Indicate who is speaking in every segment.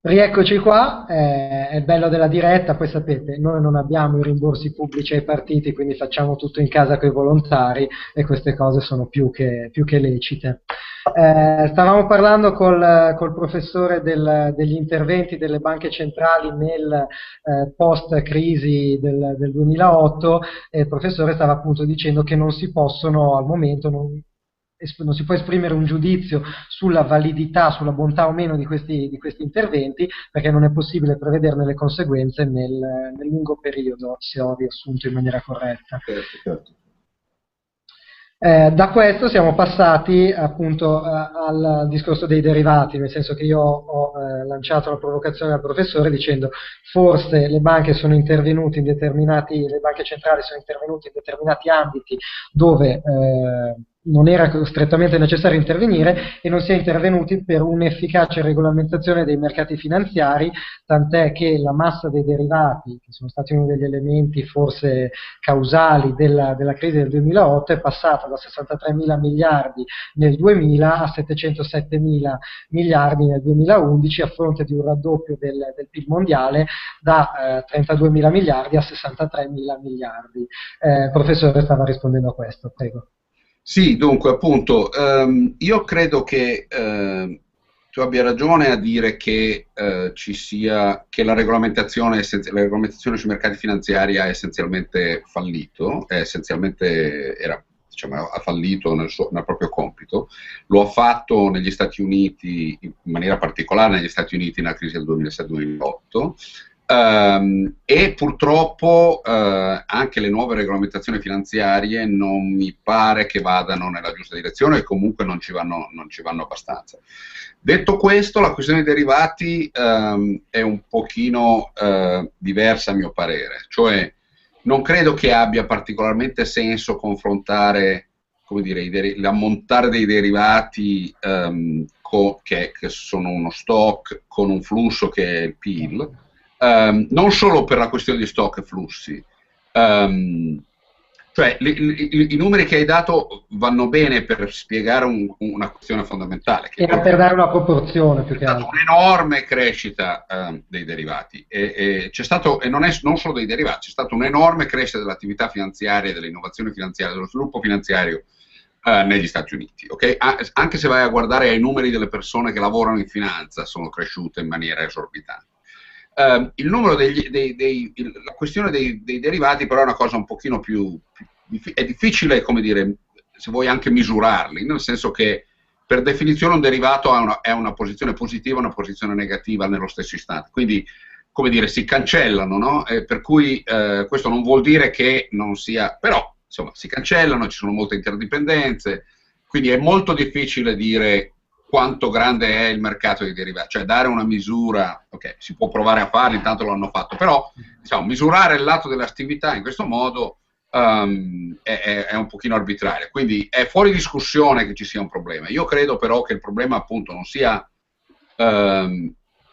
Speaker 1: Rieccoci qua, è il bello della diretta, poi sapete, noi non abbiamo i rimborsi pubblici ai partiti, quindi facciamo tutto in casa con i volontari e queste cose sono più che lecite. Stavamo parlando col professore degli interventi delle banche centrali nel post-crisi del 2008 e il professore stava appunto dicendo che non si possono al momento, non si può esprimere un giudizio sulla validità, sulla bontà o meno di questi interventi, perché non è possibile prevederne le conseguenze nel lungo periodo, se ho riassunto in maniera corretta.
Speaker 2: Certo, certo.
Speaker 1: Da questo siamo passati appunto al discorso dei derivati, nel senso che io ho lanciato la provocazione al professore dicendo forse le banche sono intervenute in determinati, le banche centrali sono intervenute in determinati ambiti dove non era strettamente necessario intervenire e non si è intervenuti per un'efficace regolamentazione dei mercati finanziari, tant'è che la massa dei derivati, che sono stati uno degli elementi forse causali della crisi del 2008, è passata da 63 mila miliardi nel 2000 a 707 mila miliardi nel 2011 a fronte di un raddoppio del PIL mondiale da 32 mila miliardi a 63 mila miliardi. Il professore stava rispondendo a questo, prego.
Speaker 2: Sì, dunque, appunto, io credo che tu abbia ragione a dire che ci sia, che la regolamentazione sui mercati finanziari ha essenzialmente fallito, era, diciamo, ha fallito nel proprio compito. Lo ha fatto negli Stati Uniti, in maniera particolare negli Stati Uniti nella crisi del 2007-2008. E purtroppo anche le nuove regolamentazioni finanziarie non mi pare che vadano nella giusta direzione e comunque non ci vanno abbastanza. Detto questo, la questione dei derivati è un pochino diversa a mio parere, cioè non credo che abbia particolarmente senso confrontare, come dire, l'ammontare dei derivati che sono uno stock con un flusso che è il PIL. Non solo per la questione di stock e flussi, cioè i numeri che hai dato vanno bene per spiegare una questione fondamentale, che
Speaker 1: Era per dare una proporzione più
Speaker 2: c'è
Speaker 1: che
Speaker 2: stata
Speaker 1: altro.
Speaker 2: un'enorme crescita dei derivati e c'è stato, e non solo dei derivati, c'è stata un'enorme crescita dell'attività finanziaria, dell'innovazione finanziaria, dello sviluppo finanziario negli Stati Uniti. Okay? Anche se vai a guardare ai numeri delle persone che lavorano in finanza, sono cresciute in maniera esorbitante. Il numero la questione dei derivati però è una cosa un pochino è difficile, come dire, se vuoi anche misurarli, nel senso che per definizione un derivato è una posizione positiva e una posizione negativa nello stesso istante, quindi come dire, si cancellano, no? Per cui questo non vuol dire che non sia, però insomma si cancellano, ci sono molte interdipendenze, quindi è molto difficile dire quanto grande è il mercato dei derivati, cioè dare una misura, ok, si può provare a farlo, intanto lo hanno fatto, però diciamo, misurare il lato dell'attività in questo modo è un pochino arbitrario, quindi è fuori discussione che ci sia un problema. Io credo però che il problema appunto non sia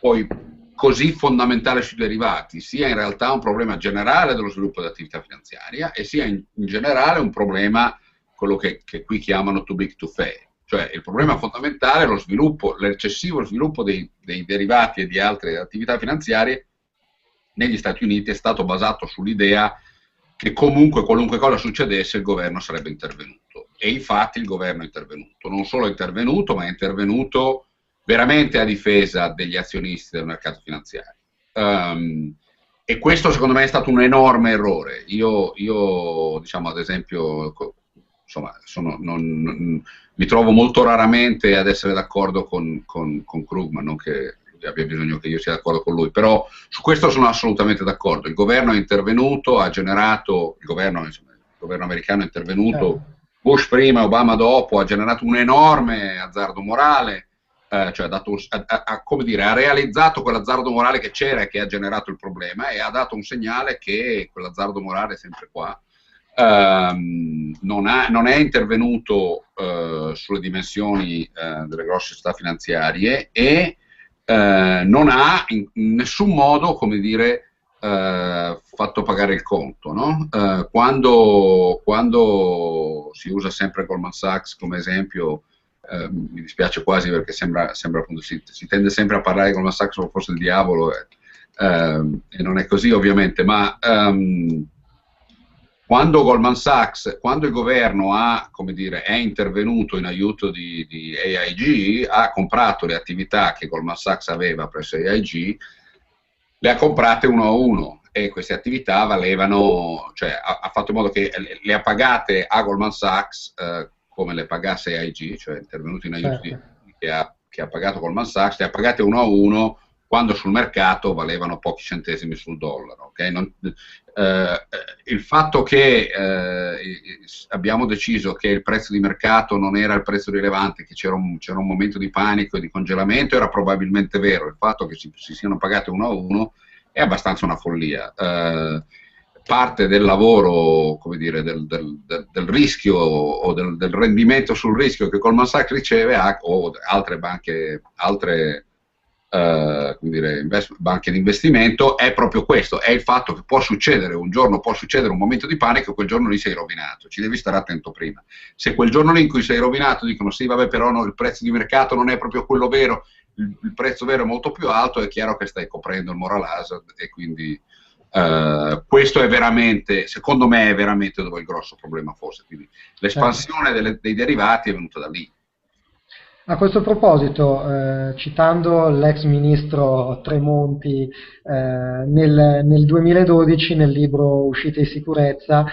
Speaker 2: poi così fondamentale sui derivati, sia in realtà un problema generale dello sviluppo dell'attività finanziaria e sia in generale un problema, quello che qui chiamano too big to fail. Cioè il problema fondamentale è lo sviluppo, l'eccessivo sviluppo dei derivati e di altre attività finanziarie negli Stati Uniti è stato basato sull'idea che comunque qualunque cosa succedesse il governo sarebbe intervenuto. E infatti il governo è intervenuto. Non solo è intervenuto, ma è intervenuto veramente a difesa degli azionisti del mercato finanziario. E questo secondo me è stato un enorme errore. Io diciamo ad esempio, insomma, mi trovo molto raramente ad essere d'accordo con Krugman, non che abbia bisogno che io sia d'accordo con lui, però su questo sono assolutamente d'accordo. Il governo è intervenuto, ha generato, insomma, il governo americano è
Speaker 1: Certo.
Speaker 2: intervenuto, Bush prima, Obama dopo, ha generato un enorme azzardo morale, cioè come dire, ha realizzato quell'azzardo morale che c'era e che ha generato il problema e ha dato un segnale che quell'azzardo morale è sempre qua. Non è intervenuto sulle dimensioni delle grosse società finanziarie e non ha in nessun modo, come dire, fatto pagare il conto. No? Quando si usa sempre Goldman Sachs come esempio mi dispiace quasi perché sembra appunto, si tende sempre a parlare di Goldman Sachs come fosse il diavolo, e non è così ovviamente, ma quando Goldman Sachs, quando il governo ha, come dire, è intervenuto in aiuto di AIG, ha comprato le attività che Goldman Sachs aveva presso AIG, le ha comprate uno a uno, e queste attività valevano, cioè ha fatto in modo che le ha pagate a Goldman Sachs come le pagasse AIG, cioè è intervenuto in aiuto che ha pagato Goldman Sachs, le ha pagate uno a uno quando sul mercato valevano pochi centesimi sul dollaro. Okay? Il fatto che abbiamo deciso che il prezzo di mercato non era il prezzo rilevante, che c'era un momento di panico e di congelamento, era probabilmente vero. Il fatto che si siano pagate uno a uno è abbastanza una follia. Parte del lavoro, come dire, del rischio o del rendimento sul rischio che Goldman Sachs riceve, o altre banche, come dire, banche di investimento, è proprio questo, è il fatto che può succedere un giorno, può succedere un momento di panico, quel giorno lì sei rovinato, ci devi stare attento prima. Se quel giorno lì in cui sei rovinato dicono sì vabbè però no, il prezzo di mercato non è proprio quello vero, il prezzo vero è molto più alto, è chiaro che stai coprendo il moral hazard, e quindi questo è veramente, secondo me è veramente dove il grosso problema fosse, quindi l'espansione dei derivati è venuta da lì.
Speaker 1: A questo proposito, citando l'ex ministro Tremonti, nel 2012 nel libro Uscite di sicurezza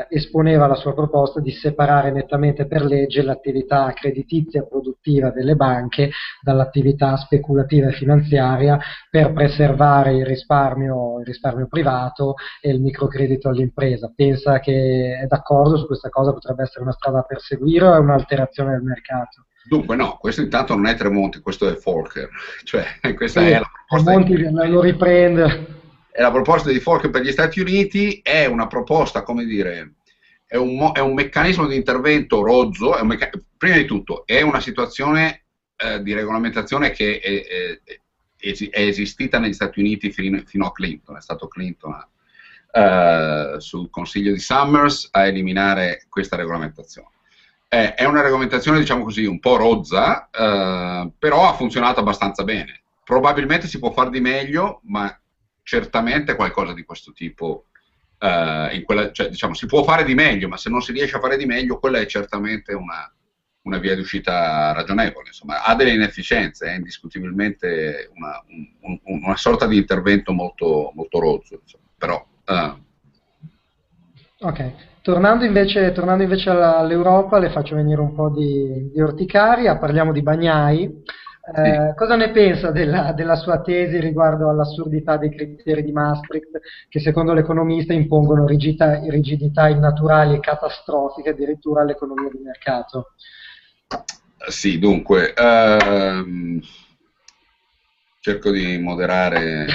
Speaker 1: esponeva la sua proposta di separare nettamente per legge l'attività creditizia e produttiva delle banche dall'attività speculativa e finanziaria per preservare il risparmio privato e il microcredito all'impresa. Pensa che è d'accordo su questa cosa? Potrebbe essere una strada da perseguire o è un'alterazione del mercato?
Speaker 2: Dunque no, questo intanto non è Tremonti, questo è Volcker, cioè questa
Speaker 1: Sì,
Speaker 2: è la proposta
Speaker 1: Tremonti lo riprende.
Speaker 2: è la proposta di Volcker per gli Stati Uniti, è una proposta, come dire, è un meccanismo di intervento rozzo, prima di tutto è una situazione di regolamentazione che è esistita negli Stati Uniti fino a Clinton, è stato Clinton sul consiglio di Summers a eliminare questa regolamentazione. È una regolamentazione, diciamo così, un po' rozza, però ha funzionato abbastanza bene. Probabilmente si può fare di meglio, ma certamente qualcosa di questo tipo, cioè, diciamo, si può fare di meglio, ma se non si riesce a fare di meglio, quella è certamente una via di uscita ragionevole. Insomma, ha delle inefficienze, è indiscutibilmente una sorta di intervento molto, molto rozzo, insomma, però...
Speaker 1: Ok, tornando invece all'Europa, le faccio venire un po' di orticaria, parliamo di Bagnai. Cosa ne pensa della sua tesi riguardo all'assurdità dei criteri di Maastricht, che secondo l'economista impongono rigidità innaturali e catastrofiche addirittura all'economia di mercato?
Speaker 2: Sì, dunque, cerco di moderare.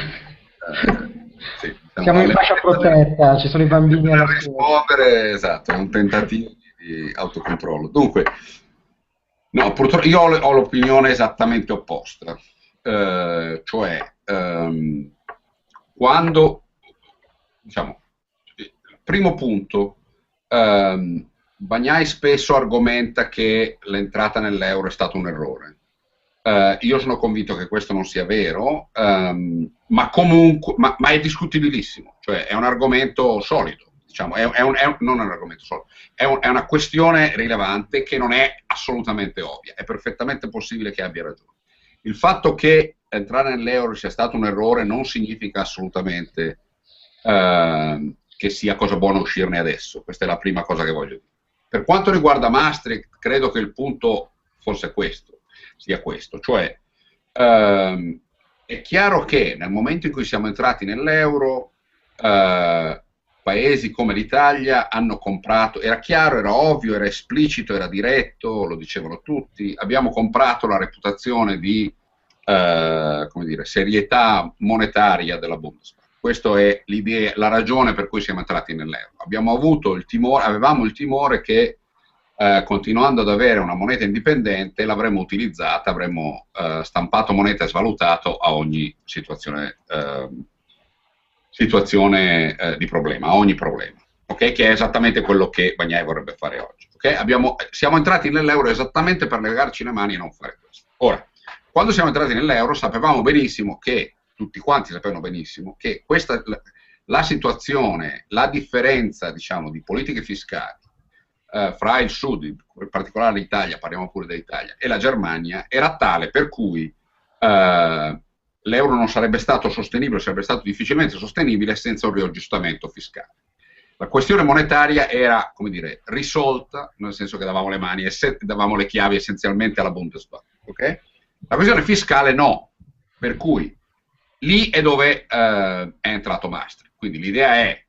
Speaker 2: Sì,
Speaker 1: siamo in fascia protetta, ci sono i bambini alla
Speaker 2: scuola. Esatto, è un tentativo di autocontrollo. Dunque, no, purtroppo io ho l'opinione esattamente opposta, cioè quando, diciamo, primo punto, Bagnai spesso argomenta che l'entrata nell'euro è stato un errore. Io sono convinto che questo non sia vero, ma comunque, ma è discutibilissimo, cioè è un argomento solido, diciamo, non un argomento solido, è una questione rilevante che non è assolutamente ovvia, è perfettamente possibile che abbia ragione. Il fatto che entrare nell'euro sia stato un errore non significa assolutamente che sia cosa buona uscirne adesso, questa è la prima cosa che voglio dire. Per quanto riguarda Maastricht, credo che il punto fosse questo. Sia questo, cioè è chiaro che nel momento in cui siamo entrati nell'euro, paesi come l'Italia hanno comprato, era chiaro, era ovvio, era esplicito, era diretto, lo dicevano tutti, abbiamo comprato la reputazione di come dire, serietà monetaria della Bundesbank. Questa è l'idea, la ragione per cui siamo entrati nell'euro. Avevamo il timore che continuando ad avere una moneta indipendente l'avremmo utilizzata, avremmo stampato moneta e svalutato a ogni situazione di problema, a ogni problema, okay? Che è esattamente quello che Bagnai vorrebbe fare oggi. Okay? Siamo entrati nell'euro esattamente per legarci le mani e non fare questo. Ora, quando siamo entrati nell'euro sapevamo benissimo che, tutti quanti sapevano benissimo, che la situazione, la differenza, diciamo, di politiche fiscali fra il Sud, in particolare l'Italia, parliamo pure dell'Italia, e la Germania, era tale per cui l'euro non sarebbe stato sostenibile, sarebbe stato difficilmente sostenibile senza un riaggiustamento fiscale. La questione monetaria era, come dire, risolta, nel senso che davamo le mani e davamo le chiavi essenzialmente alla Bundesbank. Okay? La questione fiscale no, per cui lì è dove è entrato Maastricht. Quindi l'idea è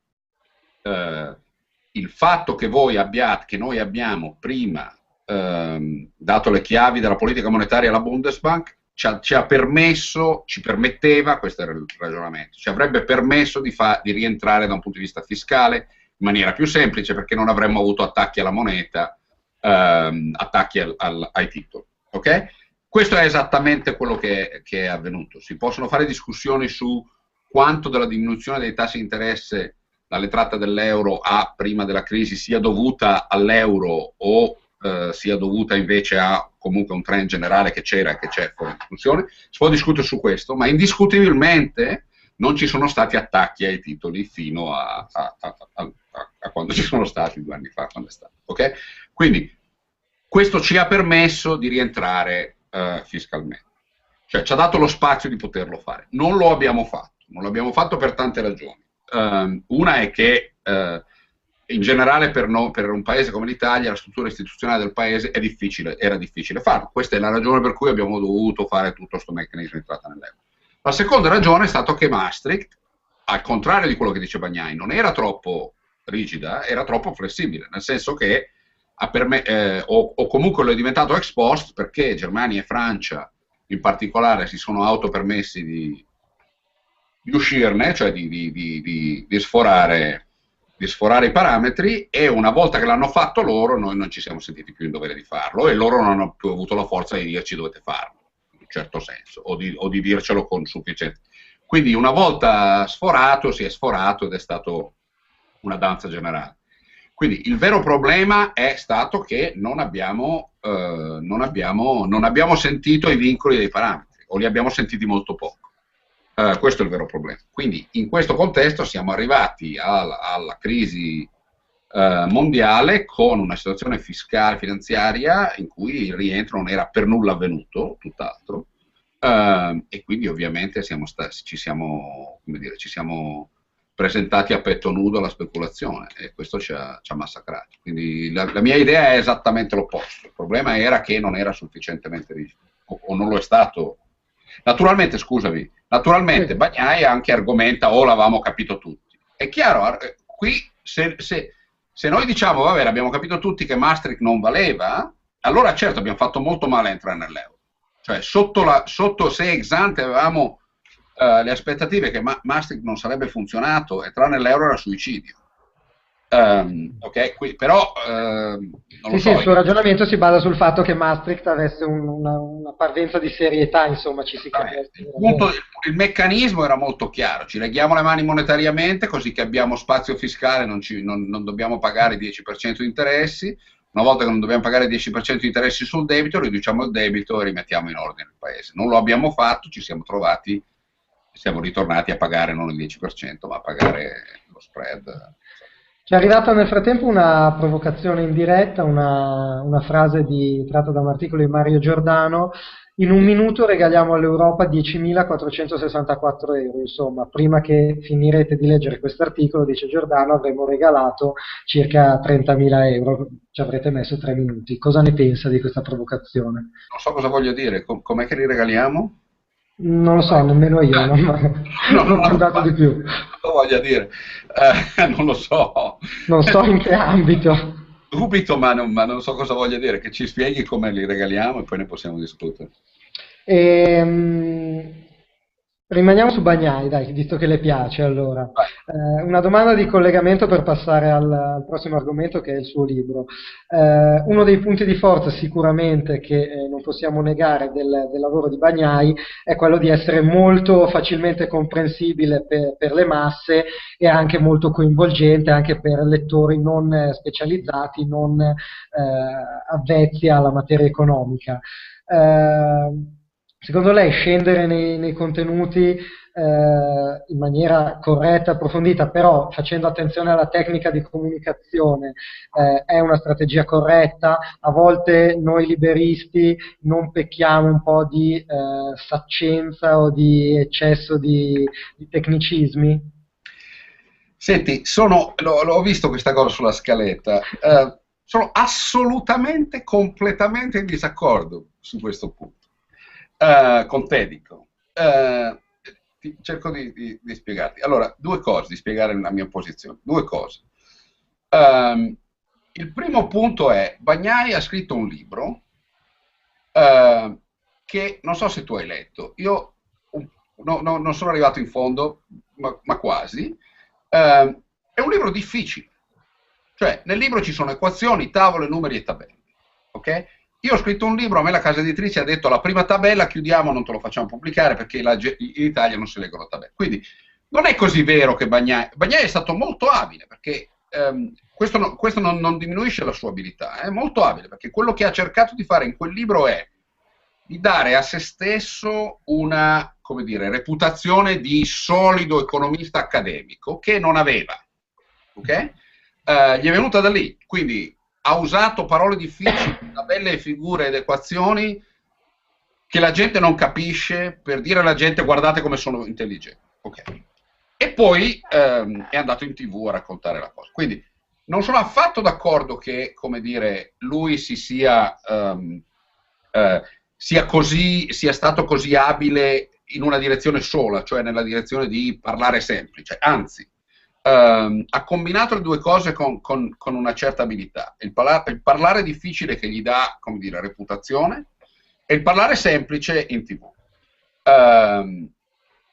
Speaker 2: il fatto che noi abbiamo prima dato le chiavi della politica monetaria alla Bundesbank ci permetteva, questo era il ragionamento, ci avrebbe permesso di rientrare da un punto di vista fiscale in maniera più semplice, perché non avremmo avuto attacchi alla moneta, attacchi ai titoli. Okay? Questo è esattamente quello che è avvenuto. Si possono fare discussioni su quanto della diminuzione dei tassi di interesse dall'entrata dell'euro a prima della crisi sia dovuta all'euro o sia dovuta invece a comunque un trend generale che c'era e che c'è fuori discussione. Si può discutere su questo, ma indiscutibilmente non ci sono stati attacchi ai titoli fino a quando ci sono stati 2 anni fa, quando è stato. Okay? Quindi questo ci ha permesso di rientrare fiscalmente, cioè ci ha dato lo spazio di poterlo fare. Non lo abbiamo fatto per tante ragioni. Una è che in generale per un paese come l'Italia la struttura istituzionale del paese era difficile farlo. Questa è la ragione per cui abbiamo dovuto fare tutto questo meccanismo di entrata nell'euro. La seconda ragione è stato che Maastricht, al contrario di quello che dice Bagnai, non era troppo rigida, era troppo flessibile, nel senso che o comunque lo è diventato ex post, perché Germania e Francia in particolare si sono autopermessi di uscirne, cioè di sforare i parametri, e una volta che l'hanno fatto loro noi non ci siamo sentiti più in dovere di farlo e loro non hanno più avuto la forza di dirci dovete farlo, in un certo senso, o di dircelo con sufficienza. Quindi una volta sforato si è sforato ed è stato una danza generale. Quindi il vero problema è stato che non abbiamo sentito i vincoli dei parametri, o li abbiamo sentiti molto poco. Questo è il vero problema. Quindi in questo contesto siamo arrivati alla crisi mondiale con una situazione fiscale finanziaria in cui il rientro non era per nulla avvenuto, tutt'altro, e quindi ovviamente ci siamo presentati a petto nudo alla speculazione e questo ci ha massacrati. Quindi la mia idea è esattamente l'opposto. Il problema era che non era sufficientemente rigido, o non lo è stato. Naturalmente Bagnai anche argomenta l'avevamo capito tutti. È chiaro, qui se noi diciamo vabbè, abbiamo capito tutti che Maastricht non valeva, allora certo abbiamo fatto molto male a entrare nell'euro. Cioè sotto se ex ante avevamo le aspettative che Maastricht non sarebbe funzionato, entrare nell'euro era suicidio. Ok, però non lo so.
Speaker 1: Il suo ragionamento si basa sul fatto che Maastricht avesse una parvenza di serietà, insomma, ci si capisce.
Speaker 2: Il meccanismo era molto chiaro: ci leghiamo le mani monetariamente così che abbiamo spazio fiscale, non dobbiamo pagare 10% di interessi. Una volta che non dobbiamo pagare 10% di interessi sul debito, riduciamo il debito e rimettiamo in ordine il paese. Non lo abbiamo fatto, siamo ritornati a pagare non il 10%, ma a pagare lo spread.
Speaker 1: Ci è arrivata nel frattempo una provocazione indiretta, una frase tratta da un articolo di Mario Giordano: in un minuto regaliamo all'Europa 10.464 euro. Insomma, prima che finirete di leggere questo articolo, dice Giordano, avremo regalato circa 30.000 euro. Ci avrete messo 3 minuti. Cosa ne pensa di questa provocazione?
Speaker 2: Non so cosa voglia dire. Com'è che li regaliamo?
Speaker 1: Non lo so, nemmeno io, non ho dato di più.
Speaker 2: Lo voglia dire, non lo so.
Speaker 1: Non so in che ambito.
Speaker 2: Dubito, ma non so cosa voglia dire, che ci spieghi come li regaliamo e poi ne possiamo discutere.
Speaker 1: Rimaniamo su Bagnai, dai, visto che le piace allora.
Speaker 2: Vai.
Speaker 1: Una domanda di collegamento per passare al prossimo argomento che è il suo libro. Uno dei punti di forza sicuramente che non possiamo negare del lavoro di Bagnai è quello di essere molto facilmente comprensibile per le masse e anche molto coinvolgente anche per lettori non specializzati, non avvezzi alla materia economica. Secondo lei scendere nei contenuti in maniera corretta, approfondita, però facendo attenzione alla tecnica di comunicazione, è una strategia corretta? A volte noi liberisti non pecchiamo un po' di saccenza o di eccesso di tecnicismi?
Speaker 2: Senti, l'ho visto questa cosa sulla scaletta, sono assolutamente, completamente in disaccordo su questo punto. Con te dico. Cerco di spiegarti. Allora, due cose, di spiegare la mia posizione. Due cose. Il primo punto è, Bagnai ha scritto un libro che non so se tu hai letto. Io non sono arrivato in fondo, ma quasi. È un libro difficile. Cioè, nel libro ci sono equazioni, tavole, numeri e tabelle. Ok? Io ho scritto un libro, a me la casa editrice ha detto la prima tabella chiudiamo, non te lo facciamo pubblicare perché in Italia non si leggono tabelle. Quindi non è così vero che Bagnai è stato molto abile, perché questo non diminuisce la sua abilità, è molto abile, perché quello che ha cercato di fare in quel libro è di dare a se stesso una, come dire, reputazione di solido economista accademico che non aveva. Ok? Gli è venuta da lì, quindi ha usato parole difficili, tabelle, figure ed equazioni che la gente non capisce per dire alla gente guardate come sono intelligenti. Okay. E poi è andato in TV a raccontare la cosa. Quindi non sono affatto d'accordo che, come dire, lui sia stato così abile in una direzione sola, cioè nella direzione di parlare semplice, anzi. Ha combinato le due cose con una certa abilità. Il parlare difficile che gli dà, come dire, reputazione e il parlare semplice in TV.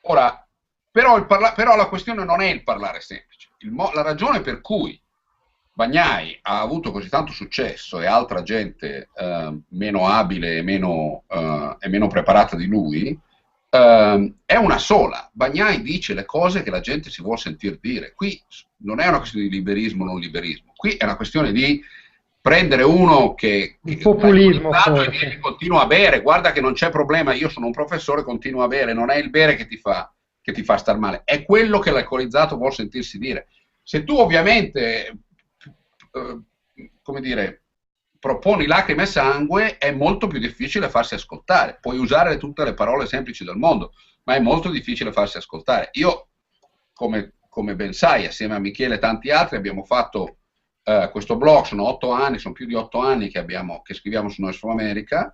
Speaker 2: Ora, però la questione non è il parlare semplice. La ragione per cui Bagnai ha avuto così tanto successo e altra gente meno abile e meno preparata di lui è una sola. Bagnai dice le cose che la gente si vuole sentir dire. Qui non è una questione di liberismo o non liberismo, qui è una questione di prendere uno che
Speaker 1: il populismo
Speaker 2: e continua a bere, guarda che non c'è problema, io sono un professore, continuo a bere, non è il bere che ti fa star male, è quello che l'alcolizzato vuole sentirsi dire. Se tu ovviamente come dire, proponi lacrime e sangue, è molto più difficile farsi ascoltare. Puoi usare tutte le parole semplici del mondo, ma è molto difficile farsi ascoltare. Io, come ben sai, assieme a Michele e tanti altri, abbiamo fatto questo blog, sono più di 8 anni che scriviamo su Noise from America,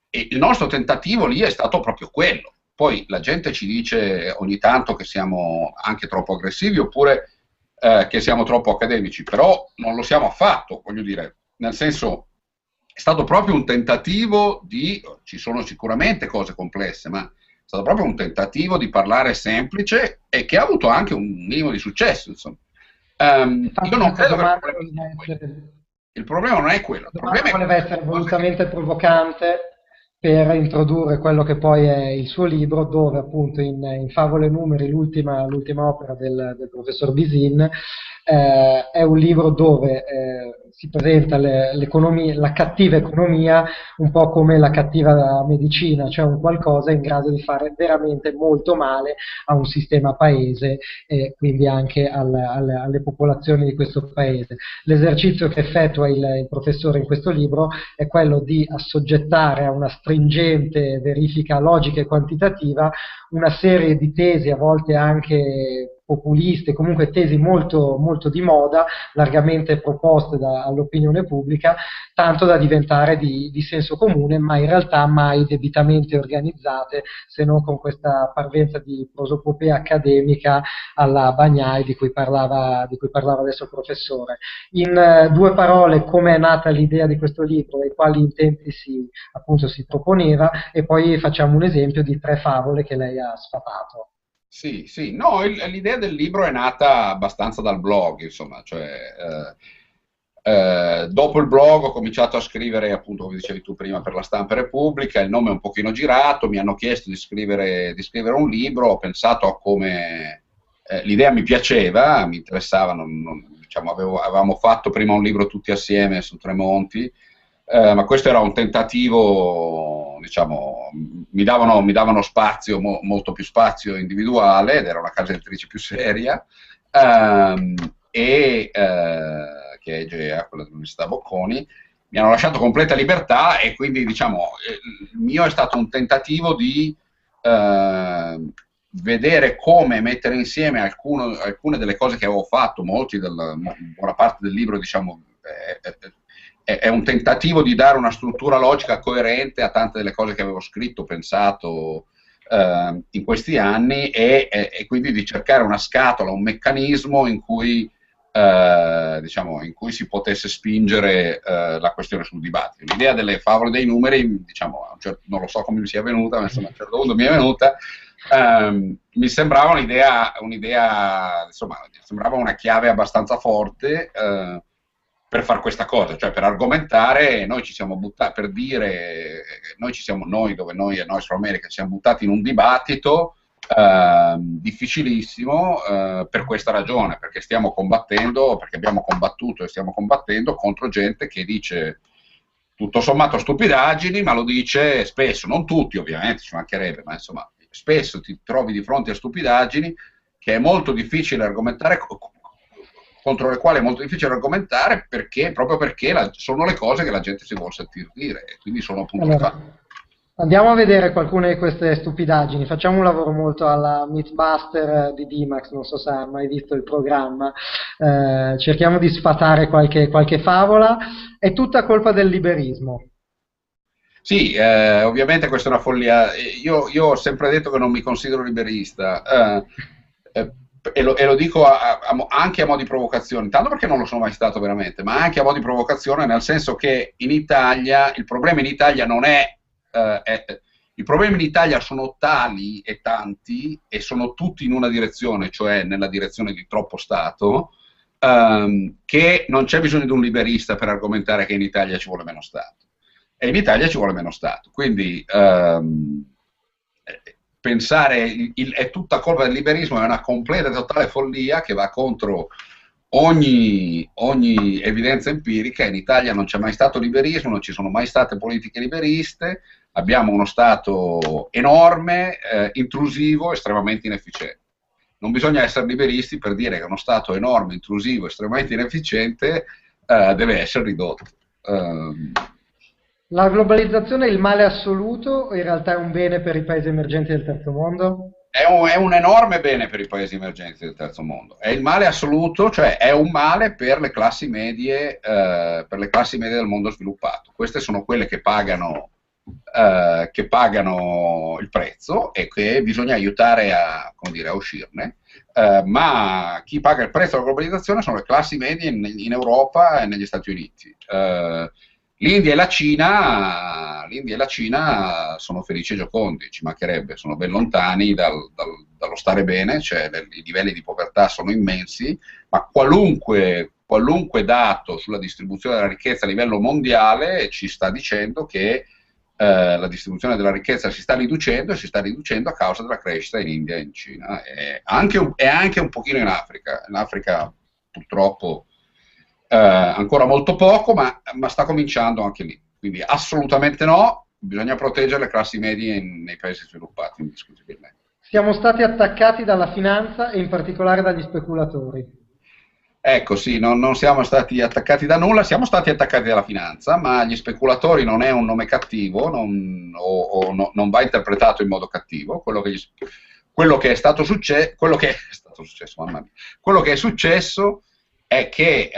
Speaker 2: e il nostro tentativo lì è stato proprio quello. Poi la gente ci dice ogni tanto che siamo anche troppo aggressivi oppure che siamo troppo accademici, però non lo siamo affatto, voglio dire, nel senso è stato proprio un tentativo ci sono sicuramente cose complesse, ma è stato proprio un tentativo di parlare semplice e che ha avuto anche un minimo di successo, insomma. Io non credo che il problema non è quello. Il problema
Speaker 1: voleva essere volutamente provocante per introdurre quello che poi è il suo libro, dove appunto in Favole e Numeri, l'ultima opera del professor Bisin, è un libro dove si presenta l'economia, la cattiva economia un po' come la cattiva medicina, cioè un qualcosa in grado di fare veramente molto male a un sistema paese e quindi anche alle popolazioni di questo paese. L'esercizio che effettua il professore in questo libro è quello di assoggettare a una stringente verifica logica e quantitativa una serie di tesi, a volte anche populiste, comunque tesi molto, molto di moda, largamente proposte all'opinione pubblica, tanto da diventare di senso comune, ma in realtà mai debitamente organizzate, se non con questa parvenza di prosopopea accademica alla Bagnai di cui parlava adesso il professore. In due parole, come è nata l'idea di questo libro e quali intenti appunto si proponeva, e poi facciamo un esempio di tre favole che lei ha sfatato.
Speaker 2: Sì, sì, no, l'idea del libro è nata abbastanza dal blog, insomma, cioè dopo il blog ho cominciato a scrivere, appunto, come dicevi tu prima, per la Stampa Repubblica, il nome è un pochino girato, mi hanno chiesto di scrivere un libro, ho pensato a come l'idea mi piaceva, mi interessava, diciamo, avevamo fatto prima un libro tutti assieme su Tremonti, ma questo era un tentativo, diciamo, mi davano spazio, molto più spazio individuale, ed era una casa editrice più seria, che è EGEA, quella dell'Università Bocconi, mi hanno lasciato completa libertà, e quindi, diciamo, il mio è stato un tentativo di vedere come mettere insieme alcune delle cose che avevo fatto, buona parte del libro, diciamo, è un tentativo di dare una struttura logica coerente a tante delle cose che avevo scritto, pensato in questi anni, e quindi di cercare una scatola, un meccanismo in cui, diciamo, in cui si potesse spingere la questione sul dibattito. L'idea delle favole dei numeri, diciamo, non lo so come mi sia venuta, ma insomma, a un certo punto mi è venuta. Mi sembrava un'idea, insomma, sembrava una chiave abbastanza forte per fare questa cosa, cioè per argomentare. Noi ci siamo buttati, per dire, noi dove noi e noi su America ci siamo buttati in un dibattito difficilissimo, per questa ragione, perché abbiamo combattuto e stiamo combattendo contro gente che dice tutto sommato stupidaggini, ma lo dice spesso, non tutti ovviamente, ci mancherebbe, ma insomma spesso ti trovi di fronte a stupidaggini che è molto difficile argomentare, contro le quali è molto difficile argomentare, proprio perché sono le cose che la gente si vuole sentir dire, e quindi sono appunto le
Speaker 1: Allora, andiamo a vedere qualcune di queste stupidaggini. Facciamo un lavoro molto alla Mythbuster di D-Max, non so se ha mai visto il programma. Cerchiamo di sfatare qualche favola. È tutta colpa del liberismo.
Speaker 2: Sì, ovviamente questa è una follia. Io ho sempre detto che non mi considero liberista, e lo dico anche a mo' di provocazione, tanto perché non lo sono mai stato veramente, ma anche a mo' di provocazione, nel senso che in Italia, il problema in Italia non è, i problemi in Italia sono tali e tanti, e sono tutti in una direzione, cioè nella direzione di troppo Stato, che non c'è bisogno di un liberista per argomentare che in Italia ci vuole meno Stato. E in Italia ci vuole meno Stato, quindi pensare è tutta colpa del liberismo è una completa e totale follia che va contro ogni evidenza empirica. In Italia non c'è mai stato liberismo, non ci sono mai state politiche liberiste, abbiamo uno Stato enorme, intrusivo, estremamente inefficiente. Non bisogna essere liberisti per dire che uno Stato enorme, intrusivo, estremamente inefficiente deve essere ridotto.
Speaker 1: La globalizzazione è il male assoluto o in realtà è un bene per i paesi emergenti del terzo mondo?
Speaker 2: È un enorme bene per i paesi emergenti del terzo mondo. È il male assoluto, cioè è un male per le classi medie del mondo sviluppato. Queste sono quelle che pagano il prezzo, e che bisogna aiutare come dire, a uscirne. Ma chi paga il prezzo della globalizzazione sono le classi medie in Europa e negli Stati Uniti. L'India e la Cina sono felici e giocondi, ci mancherebbe, sono ben lontani dallo stare bene, cioè i livelli di povertà sono immensi, ma qualunque dato sulla distribuzione della ricchezza a livello mondiale ci sta dicendo che la distribuzione della ricchezza si sta riducendo, e si sta riducendo a causa della crescita in India e in Cina, e anche un pochino in Africa. In Africa purtroppo ancora molto poco, ma sta cominciando anche lì. Quindi assolutamente no, bisogna proteggere le classi medie nei paesi sviluppati, indiscutibilmente.
Speaker 1: Siamo stati attaccati dalla finanza e in particolare dagli speculatori.
Speaker 2: Ecco, sì, non siamo stati attaccati da nulla, siamo stati attaccati dalla finanza, ma gli speculatori non è un nome cattivo, non va interpretato in modo cattivo. Quello che è stato è successo, mamma mia. Quello che è successo è che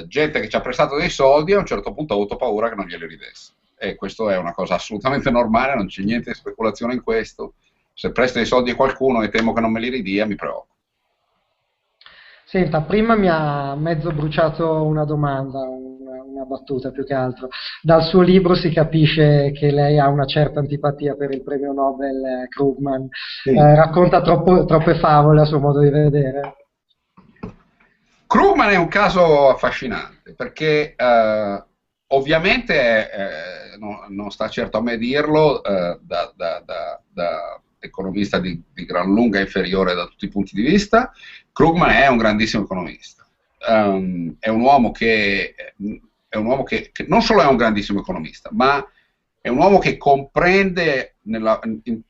Speaker 2: gente che ci ha prestato dei soldi a un certo punto ha avuto paura che non glieli ridesse. E questo è una cosa assolutamente normale, non c'è niente di speculazione in questo. Se presto dei soldi a qualcuno e temo che non me li ridia, mi preoccupo.
Speaker 1: Senta, prima mi ha mezzo bruciato una domanda, una battuta più che altro. Dal suo libro si capisce che lei ha una certa antipatia per il premio Nobel Krugman.
Speaker 2: Sì.
Speaker 1: Racconta troppe favole a suo modo di vedere.
Speaker 2: Krugman è un caso affascinante perché ovviamente non sta certo a me dirlo, da economista di gran lunga inferiore da tutti i punti di vista. Krugman è un grandissimo economista, è un uomo che non solo è un grandissimo economista, ma è un uomo che comprende in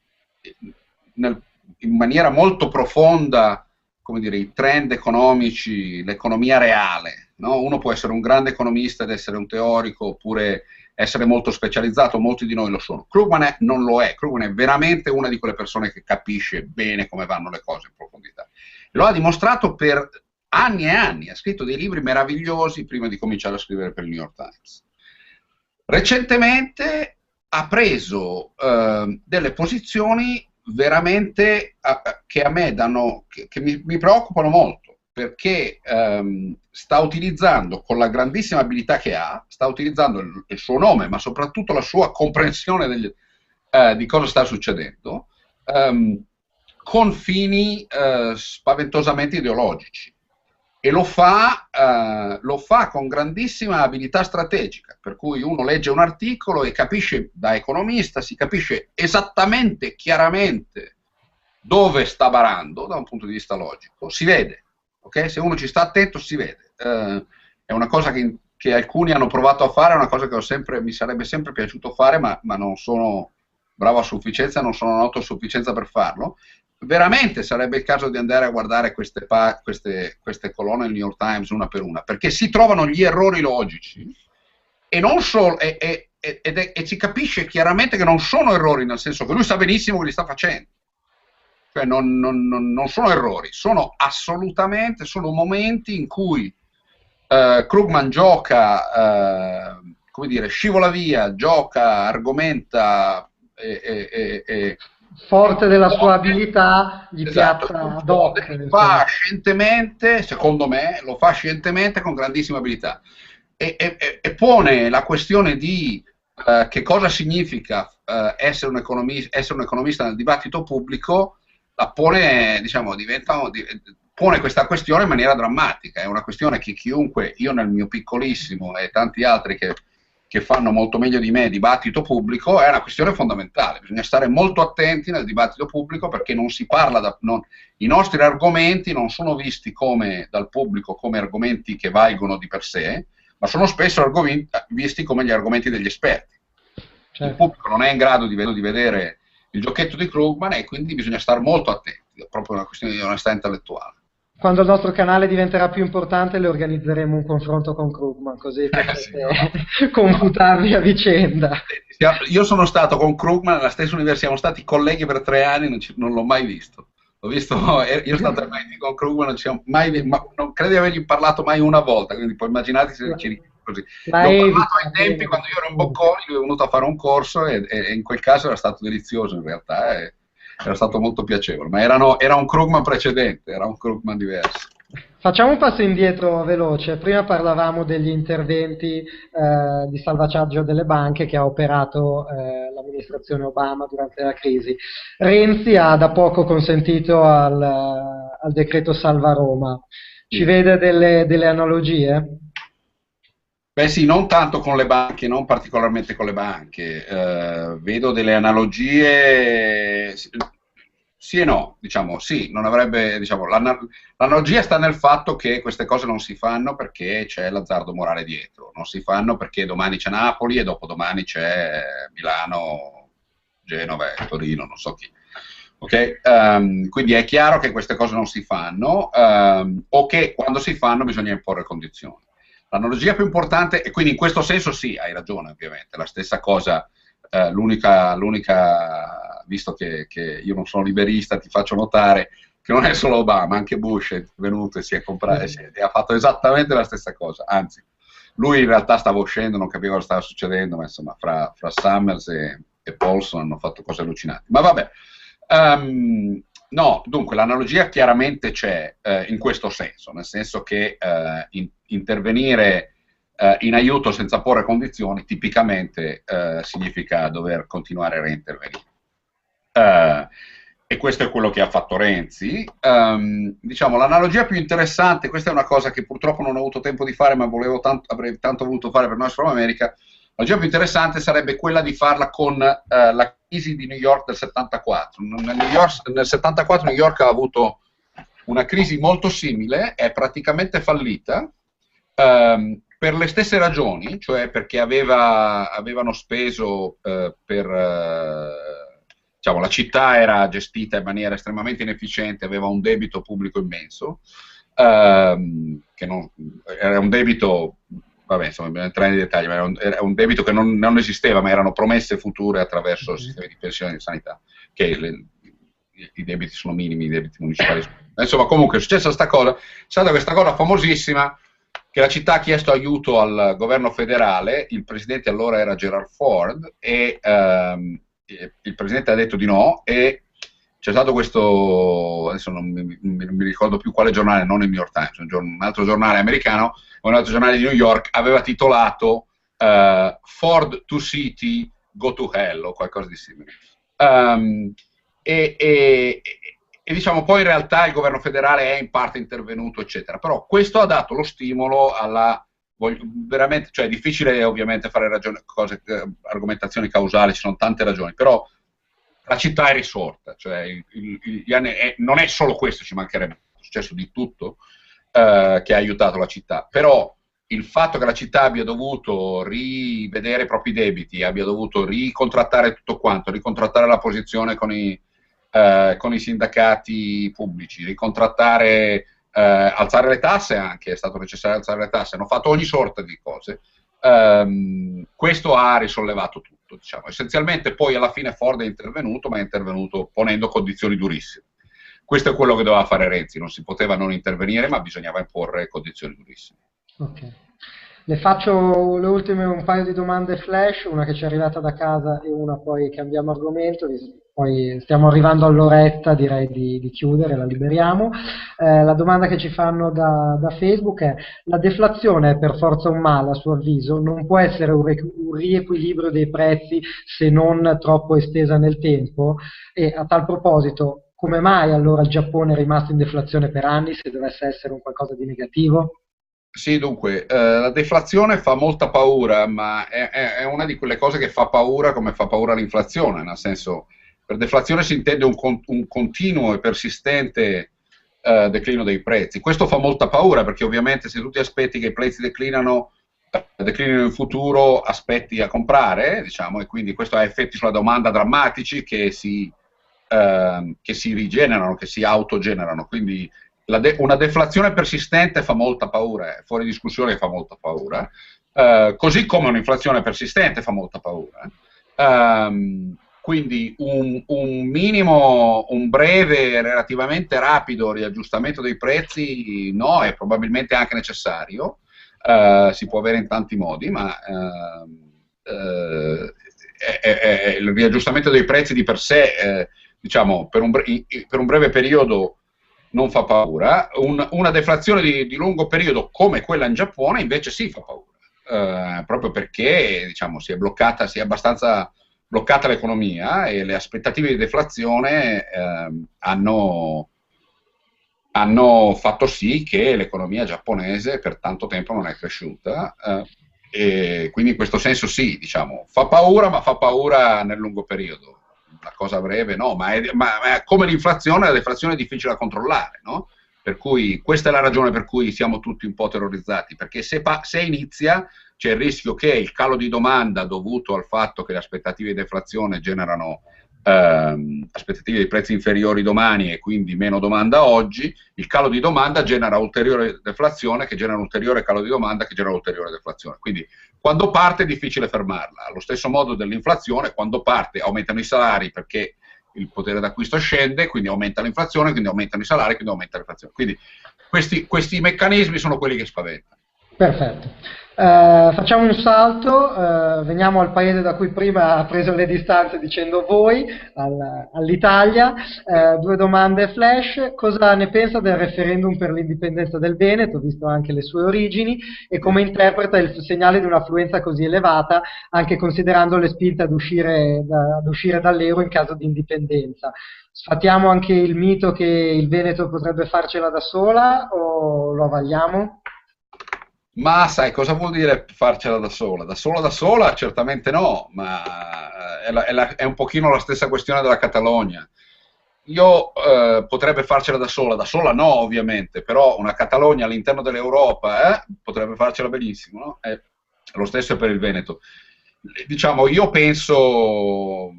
Speaker 2: maniera molto profonda, come dire, i trend economici, l'economia reale, no? Uno può essere un grande economista ed essere un teorico, oppure essere molto specializzato, molti di noi lo sono. Krugman non lo è, Krugman è veramente una di quelle persone che capisce bene come vanno le cose in profondità. Lo ha dimostrato per anni e anni, ha scritto dei libri meravigliosi prima di cominciare a scrivere per il New York Times. Recentemente ha preso delle posizioni veramente che a me danno, che mi preoccupano molto, perché sta utilizzando, con la grandissima abilità che ha, sta utilizzando il suo nome, ma soprattutto la sua comprensione di cosa sta succedendo, con fini spaventosamente ideologici. E lo fa con grandissima abilità strategica, per cui uno legge un articolo e capisce, da economista, si capisce esattamente, chiaramente dove sta barando da un punto di vista logico, si vede, ok? Se uno ci sta attento si vede. È una cosa che alcuni hanno provato a fare, è una cosa che mi sarebbe sempre piaciuto fare, ma non sono bravo a sufficienza, non sono noto a sufficienza per farlo. Veramente sarebbe il caso di andare a guardare queste colonne del New York Times una per una, perché si trovano gli errori logici e non solo, e si capisce chiaramente che non sono errori, nel senso che lui sa benissimo che li sta facendo. Cioè non sono errori, sono momenti in cui Krugman gioca, come dire, scivola via, gioca, argomenta
Speaker 1: forte della sua abilità, gli
Speaker 2: esatto,
Speaker 1: piazza ad hoc.
Speaker 2: Lo fa scientemente, secondo me, lo fa scientemente con grandissima abilità e pone la questione di che cosa significa essere un economista nel dibattito pubblico, la pone, diciamo, pone questa questione in maniera drammatica. È una questione che chiunque, io nel mio piccolissimo e tanti altri che fanno molto meglio di me dibattito pubblico, è una questione fondamentale. Bisogna stare molto attenti nel dibattito pubblico, perché non si parla i nostri argomenti non sono visti dal pubblico come argomenti che valgono di per sé, ma sono spesso visti come gli argomenti degli esperti. Certo. Il pubblico non è in grado di vedere il giochetto di Krugman e quindi bisogna stare molto attenti, è proprio una questione di onestà intellettuale.
Speaker 1: Quando il nostro canale diventerà più importante le organizzeremo un confronto con Krugman, così potete confutarvi a vicenda.
Speaker 2: Io sono stato con Krugman nella stessa università, siamo stati colleghi per 3 anni, non l'ho mai visto. Io sono stato MIT con Krugman, non credo di avergli parlato mai una volta, quindi puoi immaginarti se ci così. L'ho parlato ai tempi quando io ero in Bocconi, lui è venuto a fare un corso e in quel caso era stato delizioso in realtà. Era stato molto piacevole, ma era un Krugman precedente, era un Krugman diverso.
Speaker 1: Facciamo un passo indietro veloce. Prima parlavamo degli interventi di salvataggio delle banche che ha operato l'amministrazione Obama durante la crisi. Renzi ha da poco consentito al decreto Salva Roma. Ci vede delle analogie?
Speaker 2: Beh sì, non tanto con le banche, non particolarmente con le banche, vedo delle analogie, sì e no, diciamo, sì, non avrebbe, diciamo, l'analogia sta nel fatto che queste cose non si fanno perché c'è l'azzardo morale dietro, non si fanno perché domani c'è Napoli e dopodomani c'è Milano, Genova e Torino, non so chi. Okay? Quindi è chiaro che queste cose non si fanno, o che quando si fanno bisogna imporre condizioni. L'analogia più importante, e quindi in questo senso sì, hai ragione ovviamente, la stessa cosa, l'unica, visto che io non sono liberista, ti faccio notare che non è solo Obama, anche Bush è venuto e si è comprato e ha fatto esattamente la stessa cosa, anzi lui in realtà stava uscendo, non capiva cosa stava succedendo, ma insomma fra Summers e Paulson hanno fatto cose allucinanti. Ma vabbè, no, dunque l'analogia chiaramente c'è in questo senso, nel senso che intervenire in aiuto senza porre condizioni tipicamente significa dover continuare a reintervenire. E questo è quello che ha fatto Renzi. Diciamo, l'analogia più interessante, questa è una cosa che purtroppo non ho avuto tempo di fare, ma avrei tanto voluto fare per Noise from America. L'analogia più interessante sarebbe quella di farla con la crisi di New York del 74. Nel 74 New York ha avuto una crisi molto simile, è praticamente fallita, per le stesse ragioni, cioè perché avevano speso diciamo, la città era gestita in maniera estremamente inefficiente, aveva un debito pubblico immenso, che non, era un debito, vabbè, insomma, non entrare nei dettagli, ma era un debito che non esisteva, ma erano promesse future attraverso sistemi di pensione e di sanità, che i debiti sono minimi, i debiti municipali sono minimi. Insomma, comunque è successa questa cosa, è stata questa cosa famosissima, che la città ha chiesto aiuto al governo federale, il presidente allora era Gerald Ford, e il presidente ha detto di no, e c'è stato questo, adesso non mi ricordo più quale giornale, non il New York Times, un altro giornale americano, un altro giornale di New York, aveva titolato Ford to City, Go to Hell, o qualcosa di simile. E diciamo, poi in realtà il governo federale è in parte intervenuto, eccetera, però questo ha dato lo stimolo alla... veramente, cioè è difficile ovviamente fare argomentazioni causali, ci sono tante ragioni, però la città è risorta, cioè non è solo questo, ci mancherebbe, è successo di tutto che ha aiutato la città, però il fatto che la città abbia dovuto rivedere i propri debiti, abbia dovuto ricontrattare tutto quanto, ricontrattare la posizione con i sindacati pubblici, ricontrattare, alzare le tasse anche, è stato necessario alzare le tasse, hanno fatto ogni sorta di cose, questo ha risollevato tutto, diciamo. Essenzialmente poi alla fine Ford è intervenuto, ma è intervenuto ponendo condizioni durissime. Questo è quello che doveva fare Renzi, non si poteva non intervenire, ma bisognava imporre condizioni durissime.
Speaker 1: Ok. Le faccio le ultime un paio di domande flash, una che ci è arrivata da casa e una poi cambiamo argomento, poi stiamo arrivando all'oretta, direi di chiudere, la liberiamo. La domanda che ci fanno da Facebook è: la deflazione è per forza un male a suo avviso? Non può essere un riequilibrio dei prezzi se non troppo estesa nel tempo? E a tal proposito, come mai allora il Giappone è rimasto in deflazione per anni se dovesse essere un qualcosa di negativo?
Speaker 2: Sì, dunque, la deflazione fa molta paura, ma è una di quelle cose che fa paura come fa paura l'inflazione, nel senso, per deflazione si intende un continuo e persistente declino dei prezzi. Questo fa molta paura perché ovviamente se tu ti aspetti che i prezzi declinino in futuro, aspetti a comprare, diciamo, e quindi questo ha effetti sulla domanda drammatici che si rigenerano, che si autogenerano, quindi una deflazione persistente fa molta paura, è fuori discussione che fa molta paura, così come un'inflazione persistente fa molta paura. Quindi un breve, relativamente rapido riaggiustamento dei prezzi no, è probabilmente anche necessario, si può avere in tanti modi, ma il riaggiustamento dei prezzi di per sé, diciamo, per un breve periodo non fa paura. Una deflazione di lungo periodo come quella in Giappone invece sì fa paura, proprio perché diciamo, si è abbastanza bloccata l'economia e le aspettative di deflazione hanno fatto sì che l'economia giapponese per tanto tempo non è cresciuta, e quindi in questo senso sì, diciamo, fa paura, ma fa paura nel lungo periodo. La cosa breve no, ma come l'inflazione, la deflazione è difficile da controllare, no? Per cui questa è la ragione per cui siamo tutti un po' terrorizzati, perché se inizia c'è il rischio che il calo di domanda dovuto al fatto che le aspettative di deflazione generano aspettative di prezzi inferiori domani e quindi meno domanda oggi, il calo di domanda genera ulteriore deflazione che genera ulteriore calo di domanda che genera ulteriore deflazione. Quindi quando parte è difficile fermarla. Allo stesso modo dell'inflazione, quando parte aumentano i salari perché il potere d'acquisto scende, quindi aumenta l'inflazione, quindi aumentano i salari, quindi aumenta l'inflazione. Quindi questi meccanismi sono quelli che spaventano.
Speaker 1: Perfetto. Facciamo un salto, veniamo al paese da cui prima ha preso le distanze dicendo voi, all'Italia. Due domande flash. Cosa ne pensa del referendum per l'indipendenza del Veneto, visto anche le sue origini, e come interpreta il segnale di un'affluenza così elevata, anche considerando le spinte ad uscire dall'euro in caso di indipendenza? Sfatiamo anche il mito che il Veneto potrebbe farcela da sola o lo avvaliamo?
Speaker 2: Ma sai cosa vuol dire farcela da sola? Da sola certamente no, ma è un pochino la stessa questione della Catalogna. Io potrebbe farcela da sola no ovviamente, però una Catalogna all'interno dell'Europa potrebbe farcela benissimo, no? Lo stesso è per il Veneto. Diciamo, io penso,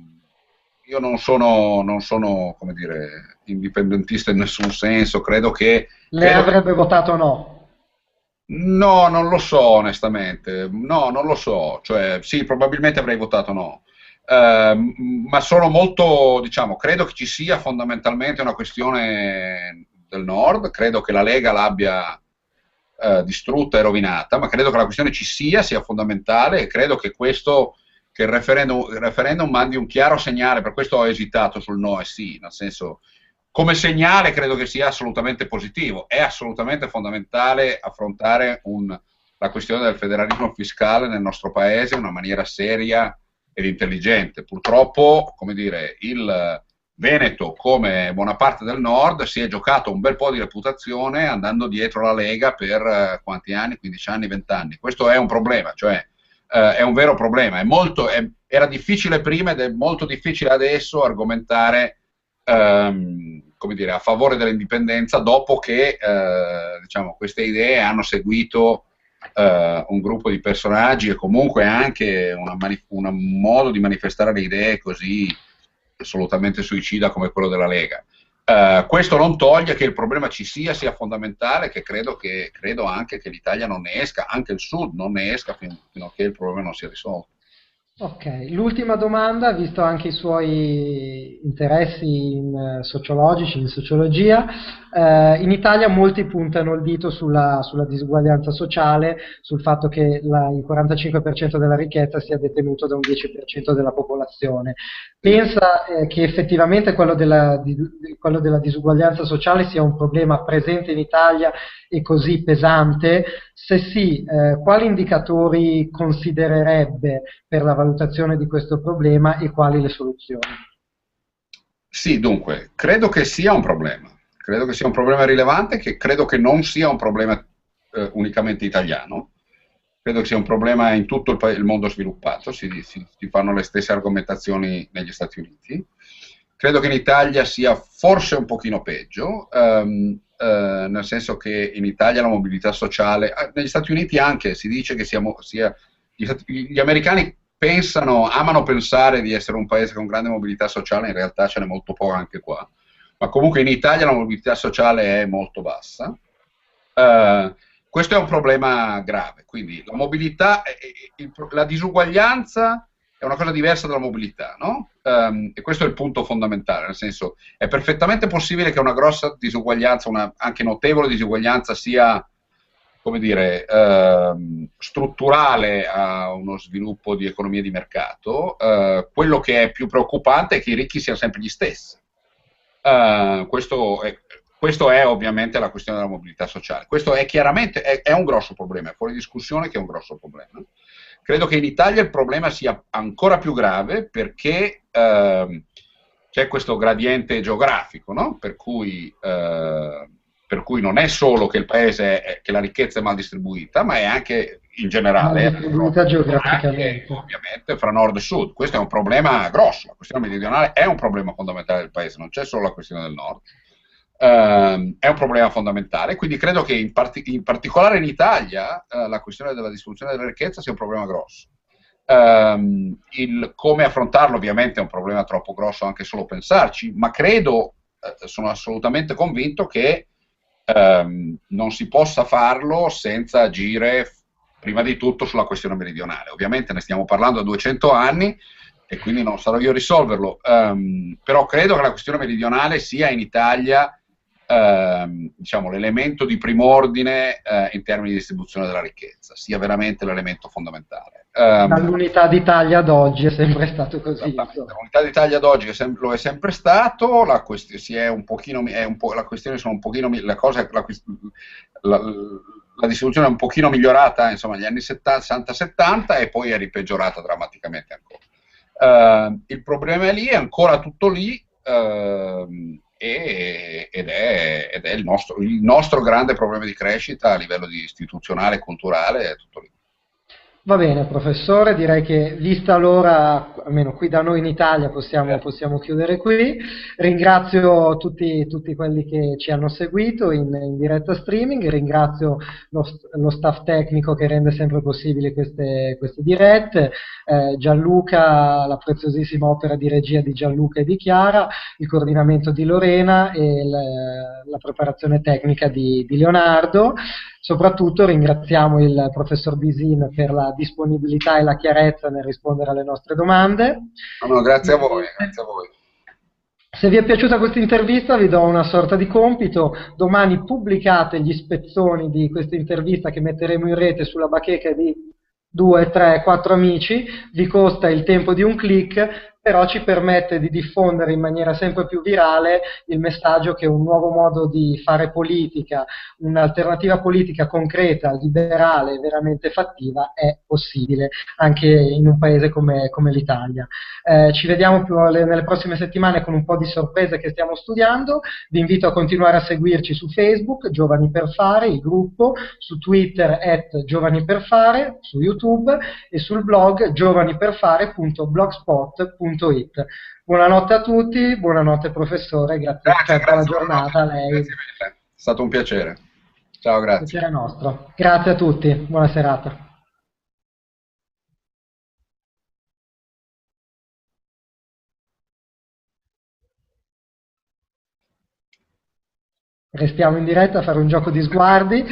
Speaker 2: io non sono, come dire, indipendentista in nessun senso,
Speaker 1: Lei avrebbe votato no.
Speaker 2: No, non lo so onestamente, no, non lo so, cioè sì, probabilmente avrei votato no. Ma sono molto, diciamo, credo che ci sia fondamentalmente una questione del Nord, credo che la Lega l'abbia distrutta e rovinata, ma credo che la questione sia fondamentale, e credo che il referendum mandi un chiaro segnale. Per questo ho esitato sul no e sì, nel senso, come segnale credo che sia assolutamente positivo. È assolutamente fondamentale affrontare la questione del federalismo fiscale nel nostro paese in una maniera seria ed intelligente. Purtroppo, come dire, il Veneto, come buona parte del Nord, si è giocato un bel po' di reputazione andando dietro la Lega per quanti anni? 15 anni, 20 anni. Questo è un problema, cioè è un vero problema. Era difficile prima ed è molto difficile adesso argomentare come dire, a favore dell'indipendenza dopo che diciamo, queste idee hanno seguito un gruppo di personaggi e comunque anche un modo di manifestare le idee così assolutamente suicida come quello della Lega. Questo non toglie che il problema sia fondamentale, che credo anche che l'Italia non ne esca, anche il Sud non ne esca fino a che il problema non sia risolto.
Speaker 1: Ok, l'ultima domanda, visto anche i suoi interessi sociologici, in sociologia, in Italia molti puntano il dito sulla disuguaglianza sociale, sul fatto che il 45% della ricchezza sia detenuto da un 10% della popolazione. Pensa che effettivamente quello della disuguaglianza sociale sia un problema presente in Italia e così pesante? Se sì, quali indicatori considererebbe per la valutazione di questo problema e quali le soluzioni?
Speaker 2: Sì, dunque, credo che sia un problema. Credo che sia un problema rilevante, che credo che non sia un problema unicamente italiano. Credo che sia un problema in tutto il mondo sviluppato, si fanno le stesse argomentazioni negli Stati Uniti. Credo che in Italia sia forse un pochino peggio, nel senso che in Italia la mobilità sociale, negli Stati Uniti anche si dice che gli americani amano pensare di essere un paese con grande mobilità sociale, in realtà ce n'è molto poco anche qua, ma comunque in Italia la mobilità sociale è molto bassa. Questo è un problema grave, quindi la mobilità, la disuguaglianza è una cosa diversa dalla mobilità, no? E questo è il punto fondamentale, nel senso, è perfettamente possibile che una grossa disuguaglianza, una anche notevole disuguaglianza sia, come dire, strutturale a uno sviluppo di economia di mercato. Quello che è più preoccupante è che i ricchi siano sempre gli stessi. Questo è ovviamente la questione della mobilità sociale. Questo è chiaramente è un grosso problema, è fuori discussione che è un grosso problema. Credo che in Italia il problema sia ancora più grave perché c'è questo gradiente geografico, no? Per cui non è solo che il paese che la ricchezza è mal distribuita, ma è anche in generale
Speaker 1: Mal distribuita geograficamente.
Speaker 2: ovviamente fra nord e sud. Questo è un problema grosso, la questione meridionale è un problema fondamentale del paese, non c'è solo la questione del nord. È un problema fondamentale, quindi credo che in particolare in Italia la questione della distribuzione della ricchezza sia un problema grosso. Come affrontarlo ovviamente è un problema troppo grosso anche solo pensarci, ma sono assolutamente convinto che non si possa farlo senza agire prima di tutto sulla questione meridionale. Ovviamente ne stiamo parlando da 200 anni, e quindi non sarò io a risolverlo. Però credo che la questione meridionale sia in Italia diciamo, l'elemento di prim'ordine in termini di distribuzione della ricchezza, sia veramente l'elemento fondamentale.
Speaker 1: Dall'unità d'Italia ad oggi è sempre stato così.
Speaker 2: Esattamente. L'unità d'Italia ad oggi lo è sempre stato, la questione sono un pochino, la distribuzione è un pochino migliorata, insomma, negli anni 60-70 e poi è ripeggiorata drammaticamente ancora. Il problema è lì, è ancora tutto lì, ed è il nostro grande problema di crescita a livello istituzionale e culturale, è tutto lì.
Speaker 1: Va bene, professore, direi che vista l'ora, almeno qui da noi in Italia, possiamo chiudere qui. Ringrazio tutti quelli che ci hanno seguito in diretta streaming, ringrazio lo staff tecnico che rende sempre possibili queste dirette, Gianluca, la preziosissima opera di regia di Gianluca e di Chiara, il coordinamento di Lorena e la preparazione tecnica di Leonardo. Soprattutto ringraziamo il professor Bisin per la disponibilità e la chiarezza nel rispondere alle nostre domande.
Speaker 2: No, grazie a voi, grazie a voi.
Speaker 1: Se vi è piaciuta questa intervista vi do una sorta di compito: domani pubblicate gli spezzoni di questa intervista che metteremo in rete sulla bacheca di 2, 3, 4 amici, vi costa il tempo di un click, però ci permette di diffondere in maniera sempre più virale il messaggio che un nuovo modo di fare politica, un'alternativa politica concreta, liberale, veramente fattiva è possibile anche in un paese come l'Italia. Ci vediamo nelle prossime settimane con un po' di sorprese che stiamo studiando. Vi invito a continuare a seguirci su Facebook, Giovani per Fare, il gruppo, su Twitter @giovaniperfare, su YouTube e sul blog giovaniperfare.blogspot.it. Buonanotte a tutti, buonanotte professore, grazie per la giornata a lei.
Speaker 2: Grazie mille, è stato un piacere. Ciao, grazie.
Speaker 1: Piacere nostro. Grazie a tutti, buona serata. Restiamo in diretta a fare un gioco di sguardi.